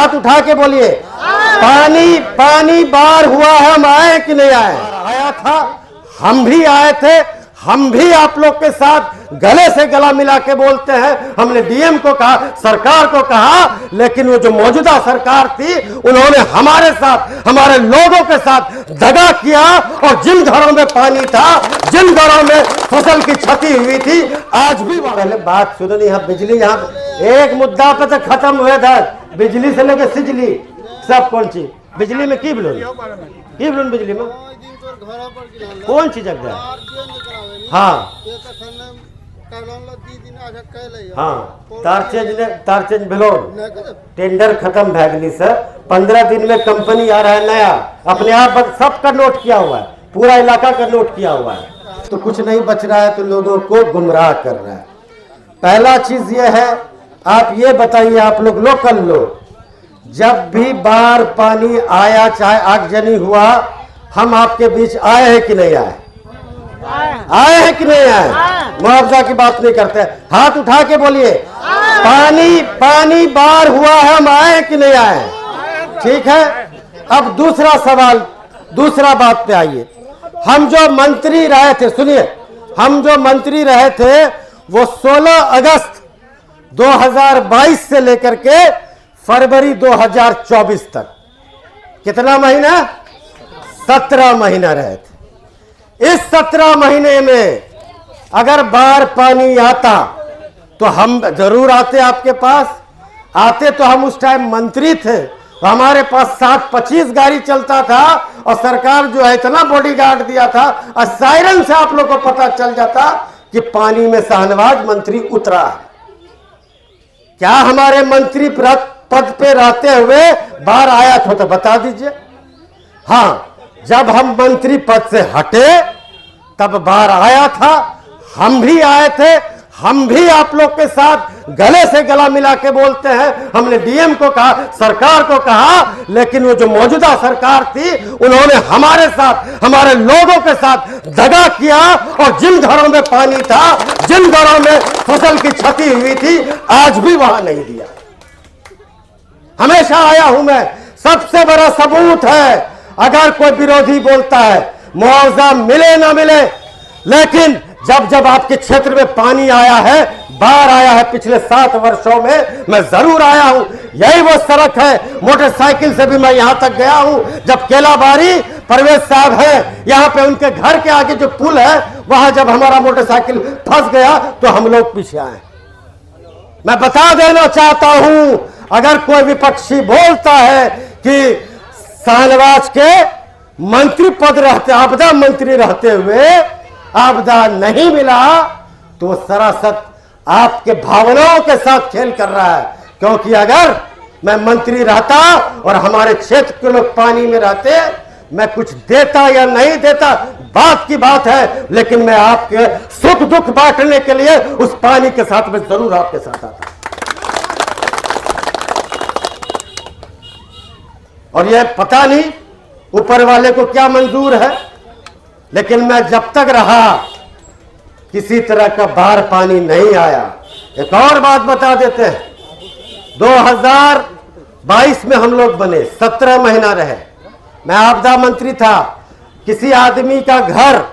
हाथ उठा के बोलिए, पानी पानी बार हुआ है, हम आए कि नहीं आए? आया था, हम भी आए थे, हम भी आप लोग के साथ गले से गला मिला के बोलते हैं। हमने डीएम को कहा, सरकार को कहा, लेकिन वो जो मौजूदा सरकार थी उन्होंने हमारे साथ, हमारे लोगों के साथ दगा किया। और जिन घरों में पानी था, जिन घरों में फसल की क्षति हुई थी, आज भी पहले बात सुनो। यहाँ बिजली, यहाँ एक मुद्दा पे तो खत्म हुए था, बिजली से लेकर सिजली सब। कौन चीज बिजली में की बोलो, बिजली में कौन चीज जगह? हाँ हाँ, तार चेंज भेलो, टेंडर खत्म भै गई सर। 15 दिन में कंपनी आ रहा है नया, अपने आप सबका नोट किया हुआ है, पूरा इलाका का नोट किया हुआ है। तो कुछ नहीं बच रहा है, तो लोगों को गुमराह कर रहा है। पहला चीज ये है, आप ये बताइए, आप लोग लोकल लोग, जब भी बाढ़ पानी आया, चाहे आगजनी हुआ, हम आपके बीच आए हैं कि नहीं आए? आए हैं कि नहीं आए? मुआवजा की बात नहीं करते, हाथ उठा के बोलिए, पानी पानी बाढ़ हुआ है, हम आए हैं कि नहीं आए? ठीक है। अब दूसरा सवाल, दूसरा बात पे आइए। हम जो मंत्री रहे थे, सुनिए, हम जो मंत्री रहे थे वो 16 अगस्त 2022 से लेकर के फरवरी 2024 तक, कितना महीना? 17 महीना रहे थे। इस 17 महीने में अगर बाढ़ पानी आता तो हम जरूर आते आपके पास। आते तो हम उस टाइम मंत्री थे, तो हमारे पास 725 गाड़ी चलता था, और सरकार जो है इतना बॉडीगार्ड दिया था, और सायरन से आप लोग को पता चल जाता कि पानी में शाहनवाज मंत्री उतरा है। क्या हमारे मंत्री पद पे रहते हुए बाढ़ आया था? तो बता दीजिए। हाँ, जब हम मंत्री पद से हटे तब बाढ़ आया था, हम भी आए थे, हम भी आप लोग के साथ गले से गला मिला के बोलते हैं। हमने डीएम को कहा, सरकार को कहा, लेकिन वो जो मौजूदा सरकार थी उन्होंने हमारे साथ, हमारे लोगों के साथ दगा किया। और जिन घरों में पानी था, जिन घरों में फसल की क्षति हुई थी, आज भी वहां नहीं दिया। हमेशा आया हूं मैं। सबसे बड़ा सबूत है, अगर कोई विरोधी बोलता है मुआवजा मिले ना मिले, लेकिन जब जब आपके क्षेत्र में पानी आया है, बाढ़ आया है पिछले 7 वर्षों में, मैं जरूर आया हूं। यही वो सड़क है, मोटरसाइकिल से भी मैं यहां तक गया हूं। जब केलाबारी परवेज साहब है, यहां पे उनके घर के आगे जो पुल है, वहां जब हमारा मोटरसाइकिल फंस गया तो हम लोग पीछे आए। मैं बता देना चाहता हूं, अगर कोई विपक्षी बोलता है कि शाहनवाज के मंत्री पद रहते, आपदा मंत्री रहते हुए आपदा नहीं मिला, तो सरासर आपके भावनाओं के साथ खेल कर रहा है। क्योंकि अगर मैं मंत्री रहता और हमारे क्षेत्र के लोग पानी में रहते, मैं कुछ देता या नहीं देता बात की बात है, लेकिन मैं आपके सुख दुख बांटने के लिए उस पानी के साथ में जरूर आपके साथ आता। और ये पता नहीं ऊपर वाले को क्या मंजूर है, लेकिन मैं जब तक रहा किसी तरह का बाढ़ पानी नहीं आया। एक और बात बता देते हैं, 2022 में हम लोग बने, 17 महीना रहे, मैं आपदा मंत्री था। किसी आदमी का घर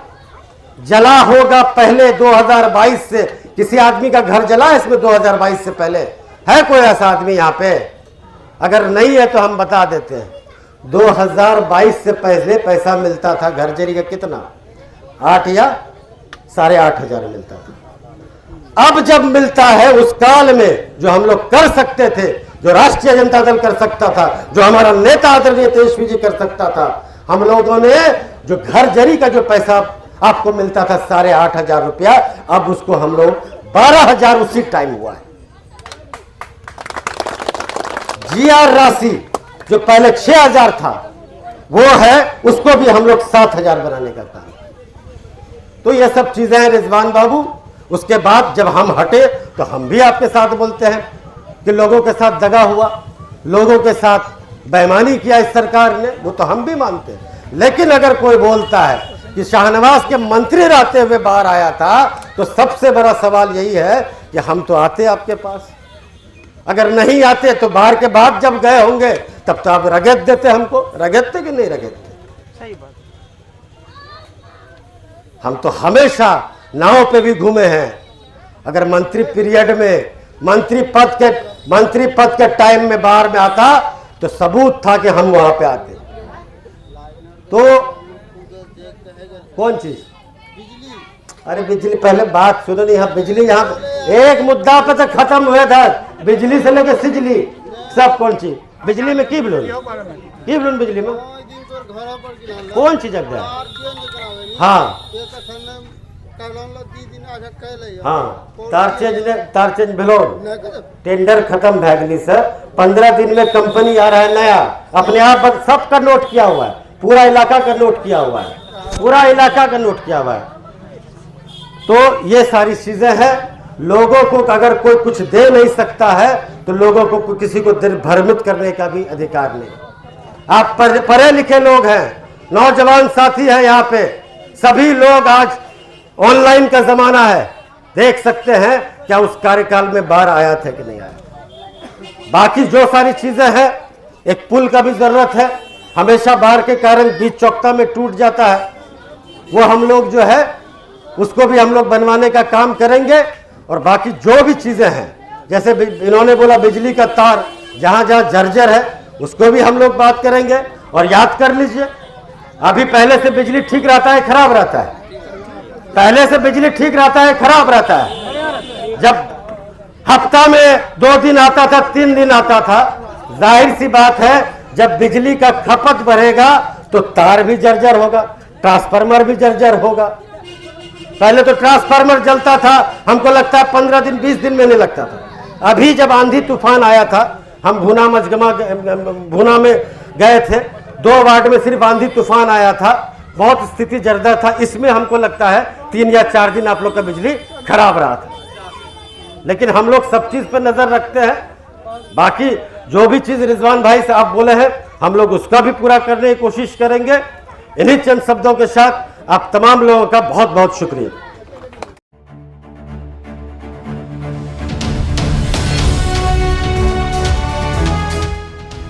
जला होगा पहले 2022 से? किसी आदमी का घर जला है इसमें 2022 से पहले? है कोई ऐसा आदमी यहाँ पे? अगर नहीं है तो हम बता देते हैं। 2022 से पहले पैसा मिलता था घर जरी का कितना? 8 या 8.5 हजार मिलता था। अब जब मिलता है, उस काल में जो हम लोग कर सकते थे, जो राष्ट्रीय जनता दल कर सकता था, जो हमारा नेता आदरणीय तेजस्वी जी कर सकता था, हम लोगों ने जो घर जरी का जो पैसा आपको मिलता था 8.5 हजार रुपया, अब उसको हम लोग 12 हजार उसी टाइम हुआ है। जीआर राशि जो पहले 6 हजार था, वो है, उसको भी हम लोग 7 हजार बनाने का काम। तो ये सब चीजें हैं रिजवान बाबू। उसके बाद जब हम हटे तो हम भी आपके साथ बोलते हैं कि लोगों के साथ दगा हुआ, लोगों के साथ बेईमानी किया इस सरकार ने, वो तो हम भी मानते हैं। लेकिन अगर कोई बोलता है कि शाहनवाज के मंत्री रहते हुए बाहर आया था, तो सबसे बड़ा सवाल यही है कि हम तो आते आपके पास, अगर नहीं आते तो बाहर के बाद जब गए होंगे तब तो आप रगत देते, हमको रगतते कि नहीं रगतते? सही बात। हम तो हमेशा नाव पे भी घूमे हैं। अगर मंत्री पीरियड में मंत्री पद के टाइम में बाहर में आता तो सबूत था कि हम वहां पे आते। तो कौन चीज? अरे बिजली, पहले बात सुनो नहीं। यहाँ बिजली, यहाँ एक मुद्दा पे तो खत्म हुए था, बिजली से लेके सिजली सब। कौन चीज बिजली में की बोलून बिजली में कौन चीज जग है? हाँ हाँ, तार चेंज भेलोन, टेंडर खत्म भैगनी सर। 15 दिन में कंपनी आ रहा है नया, अपने आप सब का नोट किया हुआ है, पूरा इलाका का नोट किया हुआ है, पूरा इलाका का नोट किया हुआ है। तो ये सारी चीजें हैं। लोगों को अगर कोई कुछ दे नहीं सकता है तो लोगों को किसी को भ्रमित करने का भी अधिकार नहीं। आप पढ़े लिखे लोग हैं, नौजवान साथी हैं यहाँ पे, सभी लोग आज ऑनलाइन का जमाना है, देख सकते हैं क्या उस कार्यकाल में बाढ़ आया था कि नहीं आया। बाकी जो सारी चीजें हैं, एक पुल का भी जरूरत है, हमेशा बाढ़ के कारण बीच चौकता में टूट जाता है, वो हम लोग जो है उसको भी हम लोग बनवाने का काम करेंगे। और बाकी जो भी चीजें हैं, जैसे इन्होंने बोला बिजली का तार जहां जहां जर्जर है उसको भी हम लोग बात करेंगे। और याद कर लीजिए, अभी पहले से बिजली ठीक रहता है खराब रहता है? पहले से बिजली ठीक रहता है खराब रहता है? जब हफ्ता में 2 दिन आता था, 3 दिन आता था, जाहिर सी बात है जब बिजली का खपत बढ़ेगा तो तार भी जर्जर होगा, ट्रांसफार्मर भी जर्जर होगा। पहले तो ट्रांसफार्मर जलता था, हमको लगता है 15 दिन 20 दिन में नहीं लगता था। अभी जब आंधी तूफान आया था, हम भूना में गए थे, 2 वार्ड में सिर्फ आंधी तूफान आया था, बहुत स्थिति जर्जर था। इसमें हमको लगता है 3 या 4 दिन आप लोग का बिजली खराब रहा था। लेकिन हम लोग सब चीज पर नजर रखते हैं। बाकी जो भी चीज रिजवान भाई से आप बोले हैं, हम लोग उसका भी पूरा करने की कोशिश करेंगे। इन्हीं चंद शब्दों के साथ आप तमाम लोगों का बहुत बहुत शुक्रिया।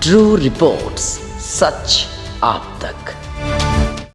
ट्रू रिपोर्ट्स, सच आप तक।